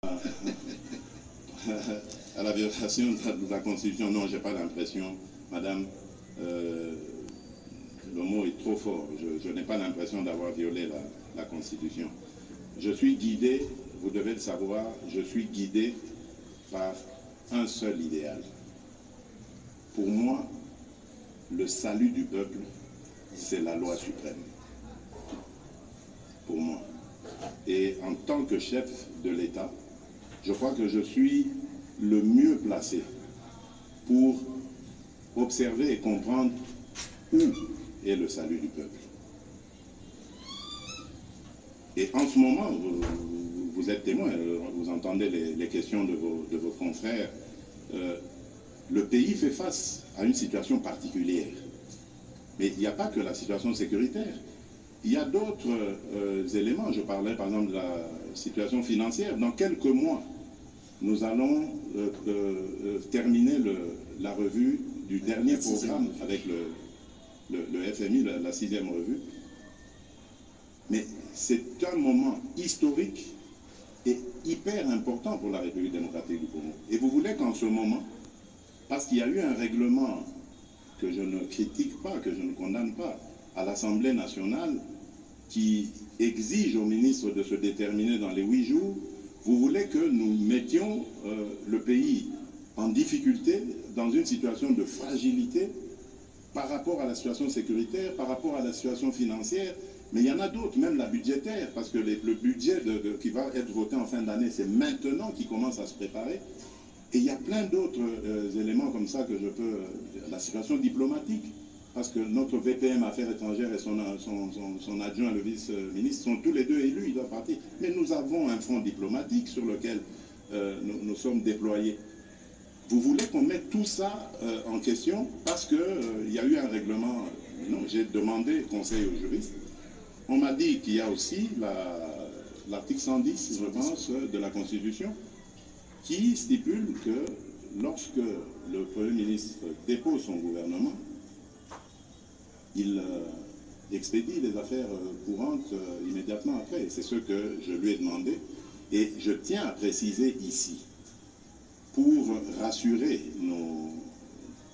à la violation de la Constitution. Non, je n'ai pas l'impression, madame, le mot est trop fort. Je n'ai pas l'impression d'avoir violé la Constitution. Je suis guidé, vous devez le savoir, je suis guidé par un seul idéal. Pour moi, le salut du peuple, c'est la loi suprême. Pour moi. Et en tant que chef de l'État, je crois que je suis le mieux placé pour observer et comprendre où est le salut du peuple. Et en ce moment, vous êtes témoin, vous entendez les questions de vos confrères. Le pays fait face à une situation particulière. Mais il n'y a pas que la situation sécuritaire. Il y a d'autres éléments. Je parlais par exemple de la situation financière. Dans quelques mois, nous allons terminer la revue du dernier programme avec le FMI, la 6e revue. Mais c'est un moment historique et hyper important pour la République démocratique du Congo. Et vous voulez qu'en ce moment, parce qu'il y a eu un règlement que je ne critique pas, que je ne condamne pas, à l'Assemblée nationale, qui exige au ministre de se déterminer dans les 8 jours, vous voulez que nous mettions le pays en difficulté, dans une situation de fragilité, par rapport à la situation sécuritaire, par rapport à la situation financière, mais il y en a d'autres, même la budgétaire, parce que le budget qui va être voté en fin d'année, c'est maintenant qu'il commence à se préparer. Et il y a plein d'autres éléments comme ça que je peux... La situation diplomatique, parce que notre VPM Affaires étrangères et son adjoint, le vice-ministre, sont tous les deux élus, ils doivent partir. Mais nous avons un front diplomatique sur lequel nous sommes déployés. Vous voulez qu'on mette tout ça en question parce qu'il y a eu un règlement... Non, j'ai demandé conseil aux juristes. On m'a dit qu'il y a aussi l'article 110, je pense, de la Constitution, qui stipule que lorsque le Premier ministre dépose son gouvernement, il expédie les affaires courantes immédiatement après. C'est ce que je lui ai demandé. Et je tiens à préciser ici, pour rassurer nos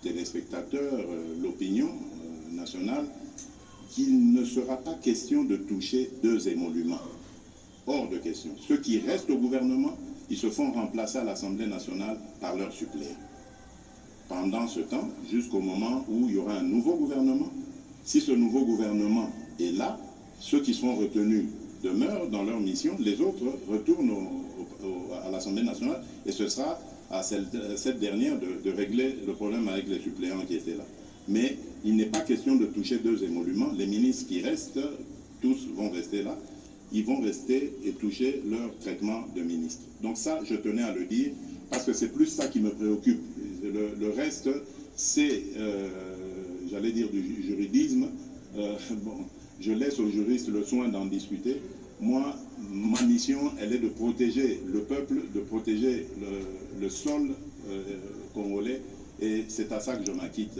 téléspectateurs, l'opinion nationale, qu'il ne sera pas question de toucher 2 émoluments. Hors de question. Ceux qui restent au gouvernement, ils se font remplacer à l'Assemblée nationale par leurs suppléants. Pendant ce temps, jusqu'au moment où il y aura un nouveau gouvernement, si ce nouveau gouvernement est là, ceux qui seront retenus demeurent dans leur mission, les autres retournent à l'Assemblée nationale et ce sera à cette dernière de régler le problème avec les suppléants qui étaient là. Mais il n'est pas question de toucher 2 émoluments. Les ministres qui restent, tous vont rester là. Ils vont rester et toucher leur traitement de ministre. Donc ça, je tenais à le dire, parce que c'est plus ça qui me préoccupe. Le reste, c'est, j'allais dire, du juridisme. Bon, je laisse aux juristes le soin d'en discuter. Moi, ma mission, elle est de protéger le peuple, de protéger le sol congolais, et c'est à ça que je m'acquitte